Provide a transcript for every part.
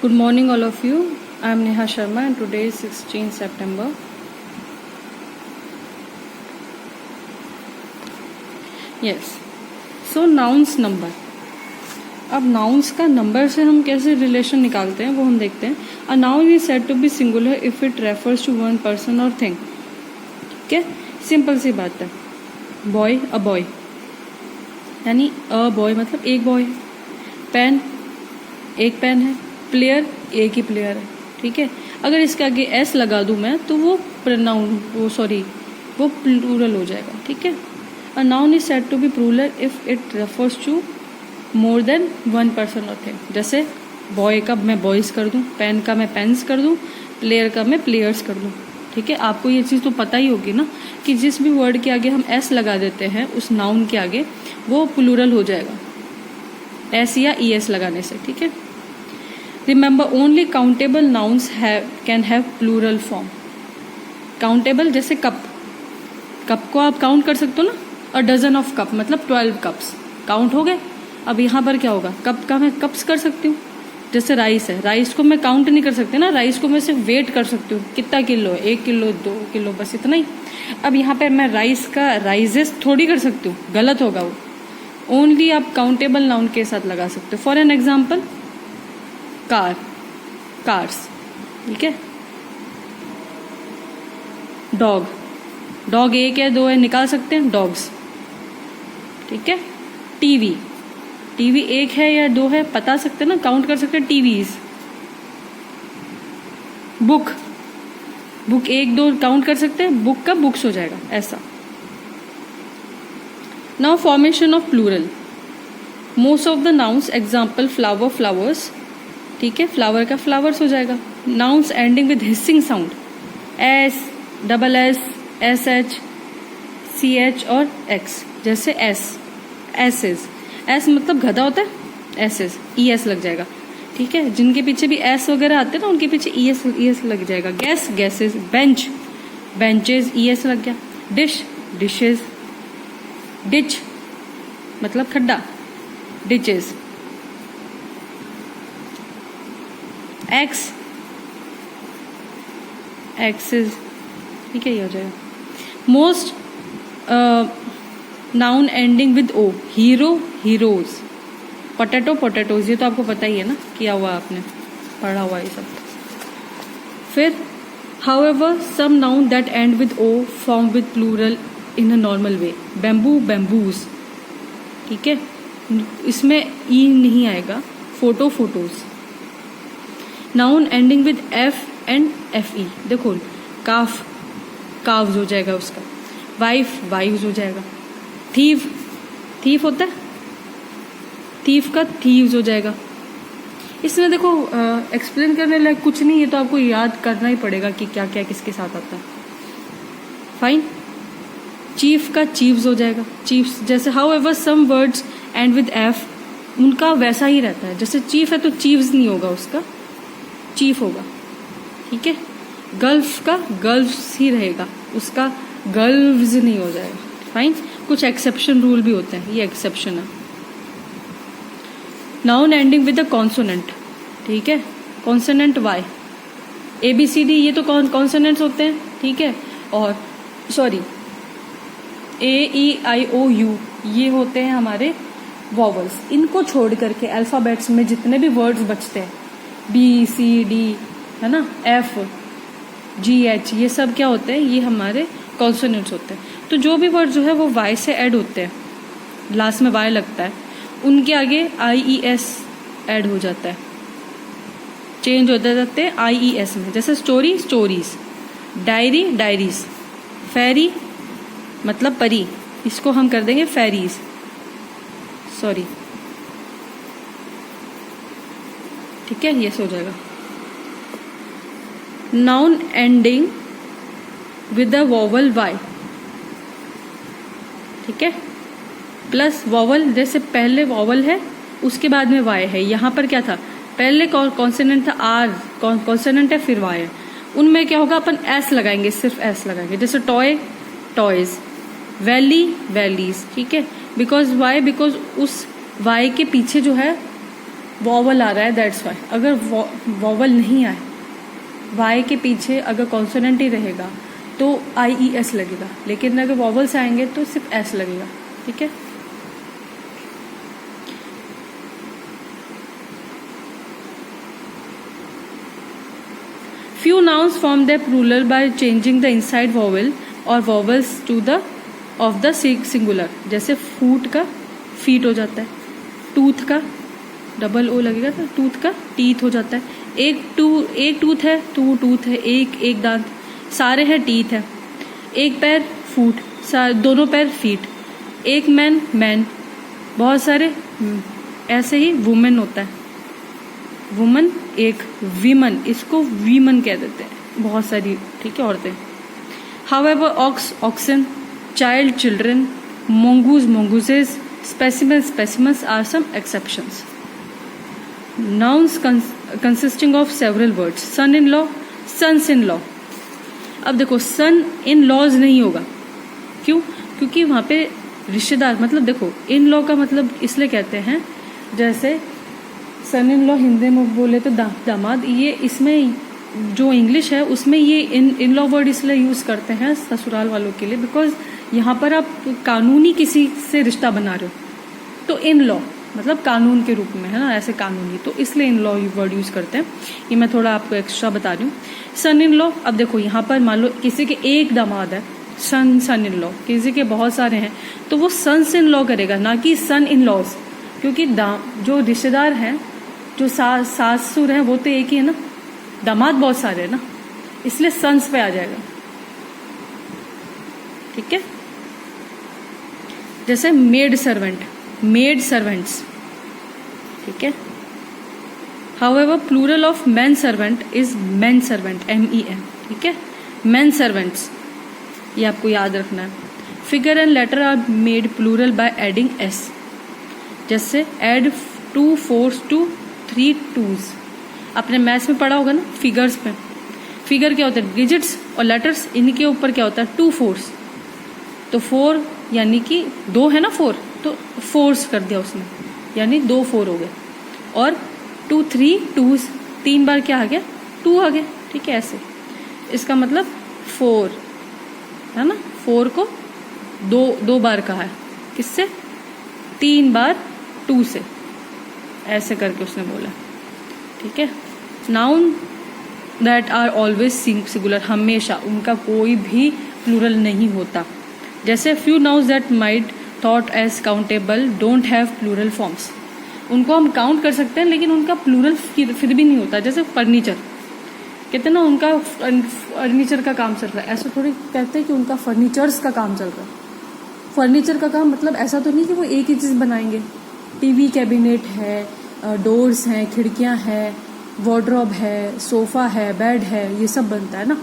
Good morning all of you. I am Neha Sharma and today is 16 September. Yes. So nouns number. अब nouns का number से हम कैसे relation निकालते हैं वो हम देखते हैं. A noun is said to be singular if it refers to one person or thing. ठीक है, सिंपल सी बात है. Boy, a boy. यानी a boy मतलब एक boy है. Pen, एक पेन है. प्लेयर, एक ही प्लेयर है. ठीक है, अगर इसके आगे एस लगा दूं मैं तो वो वो प्लूरल हो जाएगा. ठीक है, a noun is said to be plural if it refers to more than one person और थिंग. जैसे बॉय का मैं बॉयज कर दूं, पेन का मैं पेन्स कर दूं, प्लेयर का मैं प्लेयर्स कर दूं. ठीक है, आपको ये चीज़ तो पता ही होगी ना कि जिस भी वर्ड के आगे हम एस लगा देते हैं उस नाउन के आगे वो प्लूरल हो जाएगा एस या ई एस लगाने से. ठीक है, remember only countable nouns can have plural form. Countable जैसे कप को आप काउंट कर सकते हो ना. अ डजन ऑफ कप मतलब 12 कप्स काउंट हो गए. अब यहाँ पर क्या होगा, कप का मैं कप्स कर सकती हूँ. जैसे राइस है, राइस को मैं काउंट नहीं कर सकती ना, राइस को मैं सिर्फ वेट कर सकती हूँ कितना किलो है, 1 किलो 2 किलो बस इतना ही. अब यहाँ पर मैं राइस का राइजेस थोड़ी कर सकती हूँ, गलत होगा वो. ओनली आप काउंटेबल नाउन के साथ लगा सकते हो. For an example cars. ठीक है, डॉग एक है दो है निकाल सकते हैं डॉग्स. ठीक है, टीवी एक है या दो है बता सकते हैं ना, काउंट कर सकते हैं टीवीज. बुक एक दो काउंट कर सकते हैं, बुक का बुक्स हो जाएगा ऐसा. Now formation of plural. Most of the nouns example flower flowers. ठीक है, फ्लावर का फ्लावर्स हो जाएगा. Nouns ending with hissing sound s, double s, s h, c h और एक्स. जैसे एसेस मतलब गधा होता है, एसेस ई एस लग जाएगा. ठीक है, जिनके पीछे भी एस वगैरह आते हैं ना उनके पीछे ई एस लग जाएगा. गैसेस, बेंचेस ई एस लग गया. डिशेज, डिच मतलब खड्डा, डिचेस. एक्सेस. ठीक है, ये हो जाएगा. Most noun ending with o. Hero, heroes. Potatoes. ये तो आपको पता ही है ना, किया हुआ आपने पढ़ा हुआ ये सब. फिर however some noun that end with o form with plural in a normal way. Bamboos. ठीक है, इसमें ई नहीं आएगा. Photos. Noun ending with f and f e. देखो काव्स हो जाएगा उसका. वाइफ्स हो जाएगा. थीफ होता है, थीफ का थीव्स हो जाएगा. इसमें देखो एक्सप्लेन करने लायक कुछ नहीं, है तो आपको याद करना ही पड़ेगा कि क्या क्या किसके साथ आता है. फाइन. चीफ का चीव्स हो जाएगा. चीफ्स जैसे however some words end with f उनका वैसा ही रहता है. जैसे चीफ है तो चीव्स नहीं होगा, उसका चीफ होगा. ठीक है, गल्फ का गल्फ्स ही रहेगा, उसका गल्व्स नहीं हो जाएगा. फाइन. कुछ एक्सेप्शन रूल भी होते हैं, ये एक्सेप्शन है. Noun ending with a consonant. ठीक है, कॉन्सोनेंट वाई, ABCD ये तो कॉन्सोनेंट्स होते हैं. ठीक है, और सॉरी AEIOU ये होते हैं हमारे वॉवल्स. इनको छोड़ करके अल्फाबेट्स में जितने भी वर्ड्स बचते हैं BCD है ना, FGH ये सब क्या होते हैं, ये हमारे कॉन्सोनेंट्स होते हैं. तो जो भी वर्ड जो है वो वाई से ऐड होते हैं, लास्ट में वाई लगता है, उनके आगे IES ऐड हो जाता है, चेंज होते जाते हैं IES में. जैसे स्टोरीज, डायरीज, फेरी मतलब परी, इसको हम कर देंगे फेरीज. सॉरी, ठीक है, ये हो जाएगा. Noun ending with a vowel y. ठीक है, प्लस वॉवल. जैसे पहले वॉवल है उसके बाद में वाई है. यहाँ पर क्या था, पहले कॉन्सोनेंट था आर, कॉन्सोनेंट है फिर वाई है. उनमें क्या होगा, अपन एस लगाएंगे, सिर्फ एस लगाएंगे. जैसे टॉयज, वैलीज. ठीक है, बिकॉज वाई, बिकॉज उस वाई के पीछे जो है वॉवल आ रहा है, दैट्स वाई। अगर वॉवल नहीं आए, वाई के पीछे अगर कॉन्सोनेंट ही रहेगा तो IES लगेगा, लेकिन अगर वॉवल्स आएंगे तो सिर्फ S लगेगा, ठीक है। Few nouns form their plural by changing the inside vowel or vowels to the of the singular। जैसे फूट का फीट हो जाता है, टूथ का डबल ओ लगेगा तो टूथ का टीथ हो जाता है। एक टूथ है तो वो टूथ है, एक दांत, सारे हैं टीथ है। एक पैर फूट, दोनों पैर फीट। एक मैन, बहुत सारे ऐसे ही वुमेन होता है, वुमन एक, वीमन, इसको वीमन कह देते हैं बहुत सारी, ठीक है, औरतें। However ox oxen, child children, mongooses, specimens are some exceptions। Nouns consisting of several words। son in law, sons in law। अब देखो son in laws नहीं होगा, क्यों? क्योंकि वहाँ पे रिश्तेदार, मतलब देखो इन लॉ का मतलब इसलिए कहते हैं, जैसे सन इन लॉ हिंदी में बोले तो दामाद, ये इसमें जो इंग्लिश है उसमें ये इन लॉ वर्ड इसलिए यूज करते हैं ससुराल वालों के लिए, बिकॉज यहाँ पर आप कानूनी किसी से रिश्ता बना रहे हो तो इन लॉ मतलब कानून के रूप में, है ना, ऐसे कानूनी, तो इसलिए इन लॉ वर्ड यूज करते हैं। ये मैं थोड़ा आपको एक्स्ट्रा बता रही हूँ। सन इन लॉ, अब देखो यहाँ पर मान लो किसी के एक दामाद है, सन इन लॉ, किसी के बहुत सारे हैं तो वो सन्स इन लॉ करेगा, ना कि सन इन लॉज, क्योंकि जो रिश्तेदार हैं, जो सासुर हैं, वो तो एक ही है ना, दामाद बहुत सारे हैं ना, इसलिए सन्स पे आ जाएगा, ठीक है। जैसे मेड सर्वेंट्स, ठीक है। However plural of man servant is men servant, MEN, ठीक है, मेन सर्वेंट्स, ये आपको याद रखना है। Figure and letter are made plural by adding S। जैसे एड 2 4s to 3 2s, आपने मैथ्स में पढ़ा होगा ना, फिगर्स पे। फिगर क्या होता है? डिजिट्स, और लेटर्स, इनके ऊपर क्या होता है? 2 4s, तो 4 यानी कि 2 है ना, 4 तो 4s कर दिया उसने, यानी 2 4 हो गए। और 2 3 2s, 3 बार क्या आ गया? 2 आ गया, ठीक है। ऐसे इसका मतलब 4 है ना, 4 को 2 बार कहा है, किससे? 3 बार 2 से, ऐसे करके उसने बोला, ठीक है। Noun that are always singular, हमेशा उनका कोई भी प्लूरल नहीं होता। जैसे few nouns that might thought as countable don't have plural forms, उनको हम काउंट कर सकते हैं लेकिन उनका प्लूरल फिर भी नहीं होता। जैसे फर्नीचर, कहते हैं ना उनका फर्नीचर का काम चल रहा है, ऐसा थोड़ी कहते हैं कि उनका फर्नीचर्स का काम चल रहा है। फर्नीचर का काम मतलब ऐसा तो नहीं कि वो एक ही चीज़ बनाएंगे, टीवी कैबिनेट है, डोर्स हैं, खिड़कियां हैं, वार्डरोब है, सोफा है, बेड है, ये सब बनता है ना,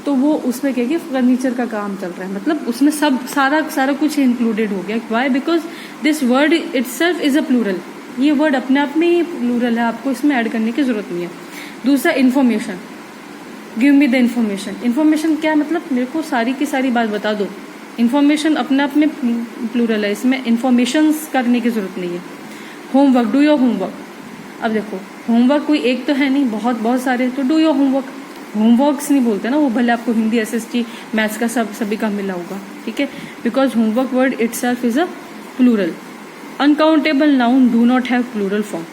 तो वो उसमें क्या कि फर्नीचर का काम चल रहा है, मतलब उसमें सब सारा कुछ इंक्लूडेड हो गया। Why? Because this word itself is a plural, ये वर्ड अपने आप में ही प्लूरल है, आपको इसमें ऐड करने की जरूरत नहीं है। दूसरा information, give me the information. Information क्या मतलब? मेरे को सारी की सारी बात बता दो। इन्फॉर्मेशन अपने आप में प्लूरल है, इसमें इन्फॉर्मेशन करने की जरूरत नहीं है। Homework, do your homework. अब देखो होमवर्क कोई एक तो है नहीं, बहुत सारे, तो डू योर होमवर्क। होमवर्क्स नहीं बोलते ना वो, भले आपको हिंदी SST मैथ्स का सभी का मिला होगा, ठीक है, because homework word itself is a plural. Uncountable noun do not have plural form.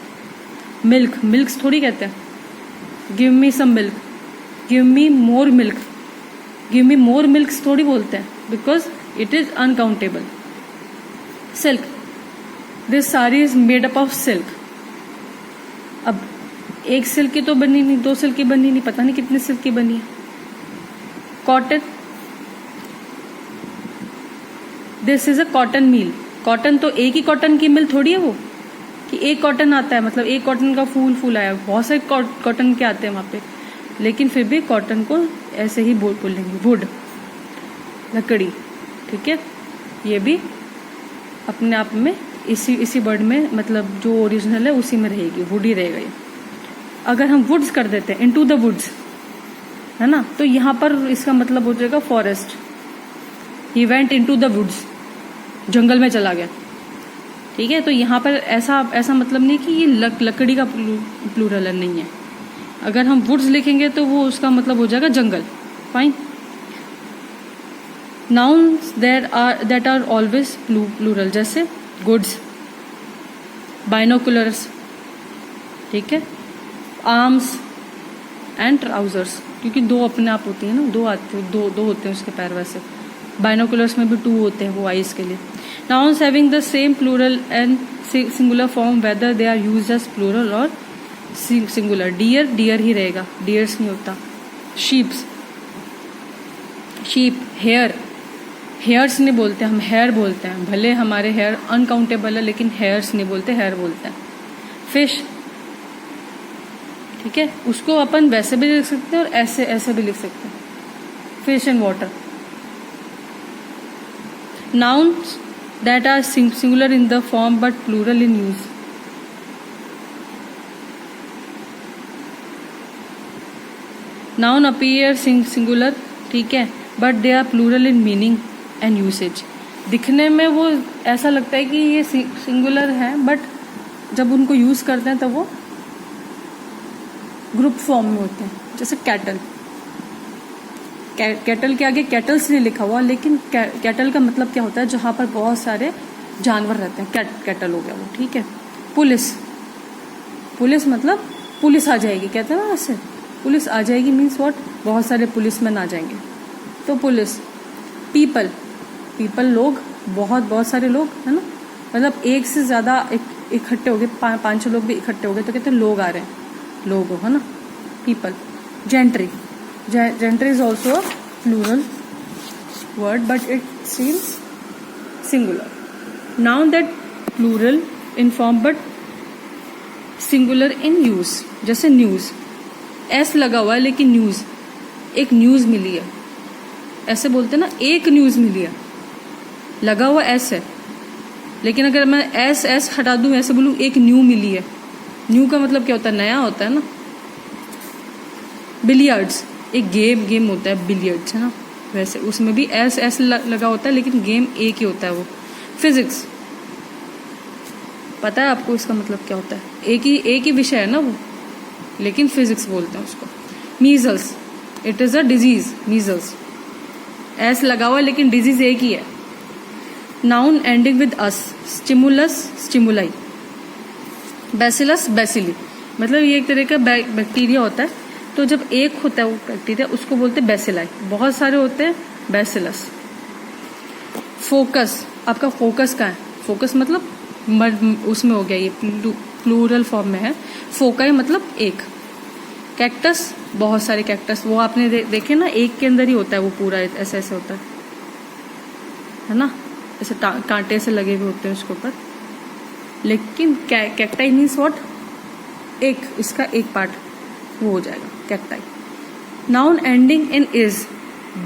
Milks थोड़ी कहते हैं, give me some milk, give me more milk, give me more milks थोड़ी बोलते हैं, because it is uncountable. Silk, this sari is made up of silk. अब एक silk की तो बनी नहीं, 2 सिल्क की बनी नहीं, पता नहीं कितने सिल्क की बनी है। Cotton, this is a cotton mill. Cotton तो एक ही कॉटन की मिल थोड़ी है वो, कि एक कॉटन आता है, मतलब एक कॉटन का फूल आया, बहुत सारे कॉटन के आते हैं वहां पे, लेकिन फिर भी कॉटन को ऐसे ही बोलेंगे। वुड, लकड़ी, ठीक है, ये भी अपने आप में इसी वर्ड में, मतलब जो ओरिजिनल है उसी में रहेगी, वुड ही रहेगा ये। अगर हम वुड्स कर देते हैं, इनटू द वुड्स, है ना, तो यहाँ पर इसका मतलब हो जाएगा forest. He went into the woods, जंगल में चला गया, ठीक है। तो यहाँ पर ऐसा मतलब नहीं कि ये लकड़ी का प्लूरल है, नहीं है। अगर हम वुड्स लिखेंगे तो वो उसका मतलब हो जाएगा जंगल। Fine. Nouns that are always plural, जैसे गुड्स, बाइनोकुलर्स, ठीक है, आर्म्स एंड ट्राउजर्स, क्योंकि दो अपने आप होती है ना, दो होते हैं उसके पैर। वैसे बाइनोकुलर्स में भी 2 होते हैं, वो आइज के लिए। Nouns having the same plural and singular form whether they are used as plural और सिंगुलर। डियर ही रहेगा, डियर्स नहीं होता। शीप, हेयर्स नहीं बोलते, हम हेयर बोलते हैं। भले हमारे हेयर अनकाउंटेबल है, लेकिन हेयर्स नहीं बोलते, हेयर बोलते हैं। फिश, ठीक है, उसको अपन वैसे भी लिख सकते हैं और ऐसे भी लिख सकते हैं, fish and water. Nouns that are singular in the form but plural in use. Noun appear singular, ठीक है, but they are plural in meaning and usage. दिखने में वो ऐसा लगता है कि ये सिंगुलर है, बट जब उनको यूज करते हैं तो वो ग्रुप फॉर्म में होते हैं। जैसे कैटल, कैटल के आगे कैटल्स नहीं लिखा हुआ, लेकिन कैटल का मतलब क्या होता है, जहाँ पर बहुत सारे जानवर रहते हैं, कैटल हो गया वो, ठीक है। पुलिस मतलब पुलिस आ जाएगी, कहते हैं ना, ऐसे पुलिस आ जाएगी मीन्स व्हाट, बहुत सारे पुलिसमैन आ जाएंगे, तो पुलिस। पीपल लोग, बहुत सारे लोग, है ना, मतलब एक से ज़्यादा इकट्ठे हो गए, 5-6 लोग भी इकट्ठे हो गए तो कहते हैं लोग आ रहे हैं, लोग, है ना, people. Gentry is also a plural word but it seems singular. Noun that plural in form but singular in use, जैसे न्यूज, एस लगा हुआ है लेकिन न्यूज, एक न्यूज मिली है, ऐसे बोलते हैं ना, एक न्यूज मिली है, लगा हुआ एस है, लेकिन अगर मैं एस हटा दूं, ऐसे बोलूं एक न्यू मिली है, न्यू का मतलब क्या होता है, नया होता है ना। बिलियर्ड्स, एक गेम होता है बिलियर्ड्स, है ना, वैसे उसमें भी एस लगा होता है, लेकिन गेम एक ही होता है वो। फिजिक्स, पता है आपको इसका मतलब क्या होता है, एक ही विषय है ना वो, लेकिन फिजिक्स बोलते हैं उसको। Measles, it is a disease, measles, S लगा हुआ लेकिन डिजीज एक ही है। Noun ending with us, stimulus, stimuli. Bacillus, bacilli, मतलब ये एक तरह का बैक्टीरिया होता है, तो जब एक होता है वो बैक्टीरिया, उसको बोलते हैं बैसिलाई, बहुत सारे होते हैं बैसिलस। फोकस, आपका फोकस कहाँ है, फोकस मतलब उसमें हो गया, ये प्लूरल फॉर्म में है, फोकाई मतलब एक। कैक्टस, बहुत सारे कैक्टस, वो आपने देखे ना, एक के अंदर ही होता है वो पूरा, ऐसे होता है ना, ऐसे कांटे से लगे हुए होते हैं उसके ऊपर, लेकिन कैक्टाई मीन्स व्हाट, एक, इसका एक पार्ट वो हो जाएगा cacti. Noun ending in is,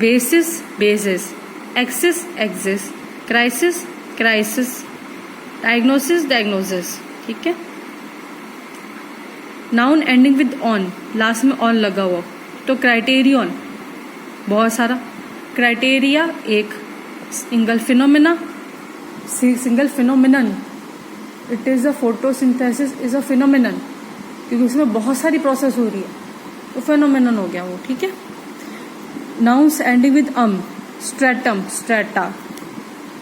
basis, basis, axis, axis, crisis, crisis, diagnosis, diagnosis, ठीक है। Noun ending with on, last में ऑन लगा हुआ, तो क्राइटेरियन, बहुत सारा, क्राइटेरिया एक, single phenomena, single phenomenon, it is a photosynthesis is a phenomenon, क्योंकि उसमें बहुत सारी प्रोसेस हो रही है, तो फिनोमिनन हो गया वो, ठीक है। Nouns ending with stratum, strata,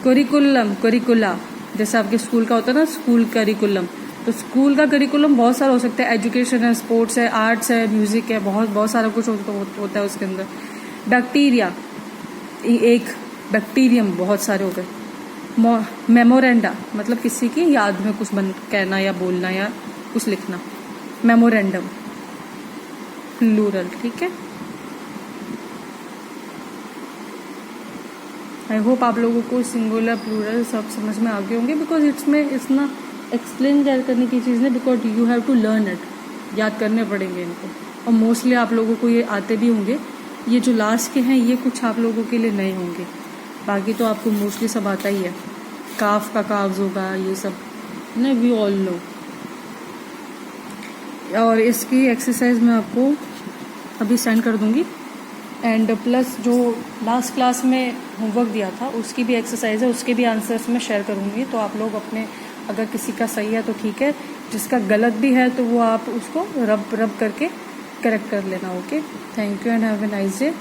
curriculum, करिकुला, जैसे आपके स्कूल का होता है ना, स्कूल करिकुलम, तो स्कूल का करिकुलम बहुत सारा हो सकता है, एजुकेशन है, स्पोर्ट्स है, आर्ट्स है, म्यूजिक है, बहुत सारा कुछ होता है उसके अंदर। बैक्टीरिया एक, बैक्टीरियम बहुत सारे हो गए। मेमोरेंडा मतलब किसी की याद में कुछ कहना या बोलना या कुछ लिखना, मेमोरेंडम, प्लूरल, ठीक है। आई होप आप लोगों को सिंगुलर प्लूरल सब समझ में आ गए होंगे, बिकॉज इतना एक्सप्लेन करने की चीज़ नहीं, because you have to learn it, याद करने पड़ेंगे इनको, और मोस्टली आप लोगों को ये आते भी होंगे। ये जो लास्ट के हैं ये कुछ आप लोगों के लिए नए होंगे, बाकी तो आपको मोस्टली सब आता ही है, काफ का काव्स होगा, ये सब ना, वी ऑल नो। और इसकी एक्सरसाइज मैं आपको अभी सेंड कर दूंगी, एंड प्लस जो लास्ट क्लास में होमवर्क दिया था उसकी भी एक्सरसाइज है, उसके भी आंसर्स मैं शेयर करूंगी, तो आप लोग अपने अगर किसी का सही है तो ठीक है, जिसका गलत भी है तो वो आप उसको रब करके करेक्ट कर लेना। Okay, thank you and have a nice day.